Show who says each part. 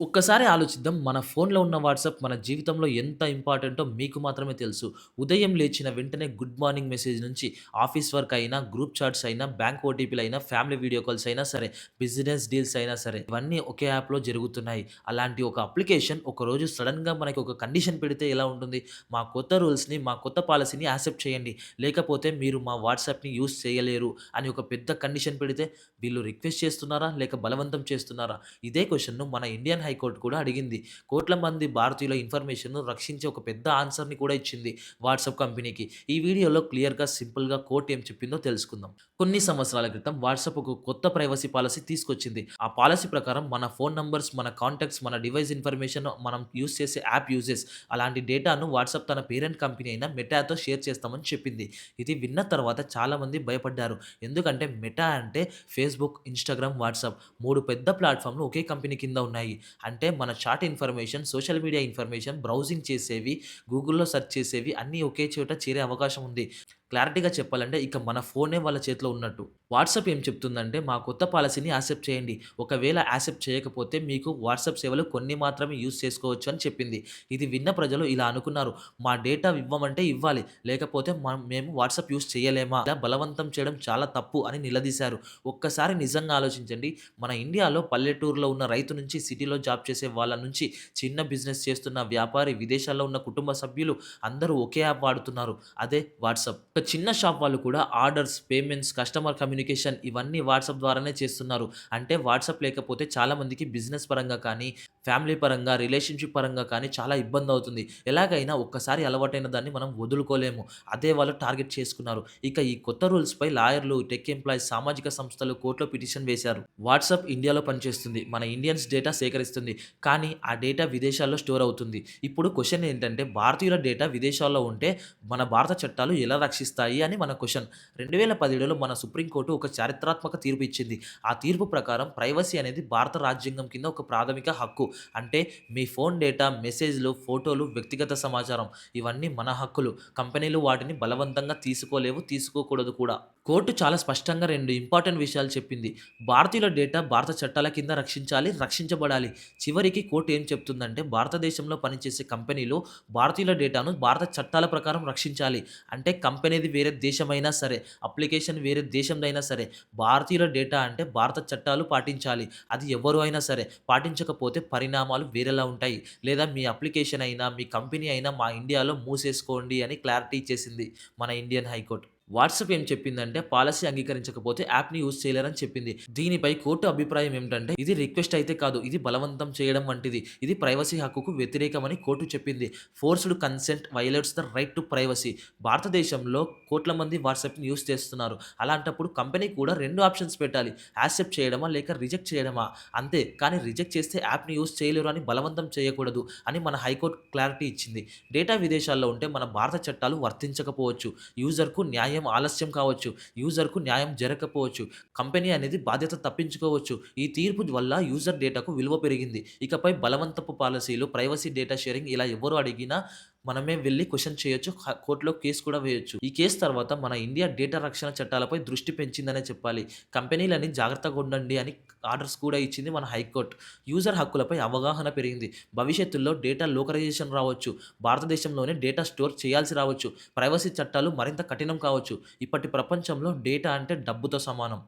Speaker 1: ఒక్కసారి ఆలోచిద్దాం. మన ఫోన్‌లో ఉన్న వాట్సాప్ మన జీవితంలో ఎంత ఇంపార్టెంటో మీకు మాత్రమే తెలుసు. ఉదయం లేచిన వెంటనే గుడ్ మార్నింగ్ మెసేజ్ నుంచి ఆఫీస్ వర్క్ అయినా, గ్రూప్ చాట్స్ అయినా, బ్యాంక్ ఓటీపీలైనా, ఫ్యామిలీ వీడియో కాల్స్ అయినా సరే, బిజినెస్ డీల్స్ అయినా సరే, ఇవన్నీ ఒకే యాప్‌లో జరుగుతున్నాయి. అలాంటి ఒక అప్లికేషన్ ఒకరోజు సడెన్‌గా మనకి ఒక కండిషన్ పెడితే ఎలా ఉంటుంది? మా కొత్త రూల్స్‌ని, మా కొత్త పాలిసీని యాక్సెప్ట్ చేయండి. లేకపోతే మీరు మా వాట్సాప్‌ని యూజ్ చేయలేరు అని ఒక పెద్ద కండిషన్ పెడితే వీళ్ళు రిక్వెస్ట్ చేస్తున్నారా? లేక బలవంతం చేస్తున్నారా? ఇదే క్వెషన్‌ను మన ఇండియన్ హైకోర్ట్ కూడా అడిగింది. కోట్ల మంది భారతీయుల ఇన్ఫర్మేషన్‌ను రక్షించే ఒక పెద్ద ఆన్సర్‌ని కూడా ఇచ్చింది వాట్సాప్ కంపెనీకి. ఈ వీడియోలో క్లియర్‌గా, సింపుల్‌గా కోర్ట్ ఏం చెప్పిందో తెలుసుకుందాం. కొన్ని సంవత్సరాల క్రితం వాట్సాప్ ఒక కొత్త ప్రైవసీ పాలసీ తీసుకొచ్చింది. ఆ పాలసీ ప్రకారం మన ఫోన్ నంబర్స్, మన కాంటాక్ట్స్, మన డివైస్ ఇన్ఫర్మేషన్, మనం యూజ్ చేసే యాప్ యూజెస్ అలాంటి డేటాను వాట్సాప్ తన పేరెంట్ కంపెనీ అయిన మెటాతో షేర్ చేస్తామని చెప్పింది. ఇది విన్న తర్వాత చాలామంది భయపడ్డారు. ఎందుకంటే మెటా అంటే ఫేస్‌బుక్, ఇన్‌స్టాగ్రామ్, వాట్సాప్ 3 పెద్ద ప్లాట్‌ఫార్మ్‌లు ఒకే కంపెనీ కింద ఉన్నాయి. అంటే మన chat information, social media information, browsing చేసేవి, గూగుల్‌లో సెర్చ్ చేసేవి అన్నీ ఒకే చోట చేరే అవకాశం ఉంది. క్లారిటీగా చెప్పాలంటే ఇక మన ఫోనే వాళ్ళ చేతిలో ఉన్నట్టు. వాట్సాప్ ఏం చెప్తుందంటే మా కొత్త పాలిసీని యాక్సెప్ట్ చేయండి. ఒకవేళ యాక్సెప్ట్ చేయకపోతే మీకు వాట్సాప్ సేవలు కొన్ని మాత్రమే యూజ్ చేసుకోవచ్చు అని చెప్పింది. ఇది విన్న ప్రజలు ఇలా అనుకున్నారు. మా డేటా ఇవ్వమంటే ఇవ్వాలి. లేకపోతే మేము వాట్సాప్ యూజ్ చేయలేమా? ఇలా బలవంతం చేయడం చాలా తప్పు అని నిలదీశారు. ఒక్కసారి నిజంగా ఆలోచించండి. మన ఇండియాలో పల్లెటూరులో ఉన్న రైతు నుంచి సిటీలో జాబ్ చేసే వాళ్ళ నుంచి చిన్న బిజినెస్ చేస్తున్న వ్యాపారి, విదేశాల్లో ఉన్న కుటుంబ సభ్యులు అందరూ ఒకే యాప్ వాడుతున్నారు. అదే వాట్సాప్. ఒక చిన్న షాప్ వాళ్ళు కూడా ఆర్డర్స్, పేమెంట్స్, కస్టమర్ కమ్యూనికేషన్ ఇవన్నీ వాట్సాప్ ద్వారానే చేస్తున్నారు. అంటే వాట్సాప్ లేకపోతే చాలా మందికి బిజినెస్ పరంగా కానీ, ఫ్యామిలీ పరంగా, రిలేషన్‌షిప్ పరంగా కానీ చాలా ఇబ్బందవుతుంది. ఎలాగైనా ఒక్కసారి అలవాటైన దాన్ని మనం వదులుకోలేము. అదే వాళ్ళు టార్గెట్ చేసుకున్నారు. ఇక ఈ కొత్త రూల్స్‌పై లాయర్లు, టెక్ ఎంప్లాయీస్, సామాజిక సంస్థలు కోర్టులో పిటిషన్ వేశారు. వాట్సాప్ ఇండియాలో పనిచేస్తుంది. మన ఇండియన్స్ డేటా సేకరిస్తుంది. కానీ ఆ డేటా విదేశాల్లో స్టోర్ అవుతుంది. ఇప్పుడు క్వెషన్ ఏంటంటే భారతీయుల డేటా విదేశాల్లో ఉంటే మన భారత చట్టాలు ఎలా రక్షిస్తాయి అని మన క్వెషన్. 2017లో మన సుప్రీం కోర్టు ఒక చారిత్రాత్మక తీర్పు ఇచ్చింది. ఆ తీర్పు ప్రకారం ప్రైవసీ అనేది భారత రాజ్యాంగం కింద ఒక ప్రాథమిక హక్కు. అంటే మీ ఫోన్ డేటా, మెసేజ్‌లు, ఫోటోలు, వ్యక్తిగత సమాచారం ఇవన్నీ మన హక్కులు. కంపెనీలు వాటిని బలవంతంగా తీసుకోలేవు, తీసుకోకూడదు కూడా. కోర్టు చాలా స్పష్టంగా 2 ఇంపార్టెంట్ విషయాలు చెప్పింది. భారతీయుల డేటా భారత చట్టాల కింద రక్షించాలి, రక్షించబడాలి. చివరికి కోర్టు ఏం చెప్తుందంటే భారతదేశంలో పనిచేసే కంపెనీలు భారతీయుల డేటాను భారత చట్టాల ప్రకారం రక్షించాలి. అంటే కంపెనీది వేరే దేశమైనా సరే, అప్లికేషన్ వేరే దేశందైనా సరే, భారతీయుల డేటా అంటే భారత చట్టాలు పాటించాలి. అది ఎవరు అయినా సరే. పాటించకపోతే పరిణామాలు వేరేలా ఉంటాయి. లేదా మీ అప్లికేషన్ అయినా, మీ కంపెనీ అయినా మా ఇండియాలో మూసేసుకోండి అని క్లారిటీ ఇచ్చేసింది మన ఇండియన్ హైకోర్ట్. వాట్సాప్ ఏం చెప్పిందంటే పాలసీ అంగీకరించకపోతే యాప్‌ని యూజ్ చేయలేరని చెప్పింది. దీనిపై కోర్టు అభిప్రాయం ఏమిటంటే ఇది రిక్వెస్ట్ అయితే కాదు. ఇది బలవంతం చేయడం వంటిది. ఇది ప్రైవసీ హక్కుకు వ్యతిరేకమని కోర్టు చెప్పింది. Forced consent violates the right to privacy. భారతదేశంలో కోట్ల మంది వాట్సాప్‌ని యూజ్ చేస్తున్నారు. అలాంటప్పుడు కంపెనీ కూడా 2 ఆప్షన్స్ పెట్టాలి. యాక్సెప్ట్ చేయడమా లేక రిజెక్ట్ చేయడమా అంతే. కానీ రిజెక్ట్ చేస్తే యాప్‌ని యూజ్ చేయలేరు అని బలవంతం చేయకూడదు అని మన హైకోర్ట్ క్లారిటీ ఇచ్చింది. డేటా విదేశాల్లో ఉంటే మన భారత చట్టాలు వర్తించకపోవచ్చు. యూజర్‌కు న్యాయం ఆలస్యం కావచ్చు. యూజర్‌కు న్యాయం జరగకపోవచ్చు. కంపెనీ అనేది బాధ్యత తప్పించుకోవచ్చు. ఈ తీర్పు వల్ల యూజర్ డేటాకు విలువ పెరిగింది. ఇకపై బలవంతపు పాలసీలు, ప్రైవసీ డేటా షేరింగ్ ఇలా ఎవరు అడిగినా మనమే వెళ్లి క్వెషన్ చేయొచ్చు. కోర్ట్‌లో కేస్ కూడా వేయొచ్చు. ఈ కేస్ తర్వాత మన ఇండియా డేటా రక్షణ చట్టాలపై దృష్టి పెంచిందనే చెప్పాలి. కంపెనీలని జాగ్రత్తగా ఉండండి అని ఆర్డర్స్ కూడా ఇచ్చింది మన హైకోర్ట్. యూజర్ హక్కులపై అవగాహన పెరిగింది. భవిష్యత్తులో డేటా లోకలైజేషన్ రావచ్చు. భారతదేశంలోనే డేటా స్టోర్ చేయాల్సి రావచ్చు. ప్రైవసీ చట్టాలు మరింత కఠినం కావచ్చు. ఇప్పటి ప్రపంచంలో డేటా అంటే డబ్బుతో సమానం.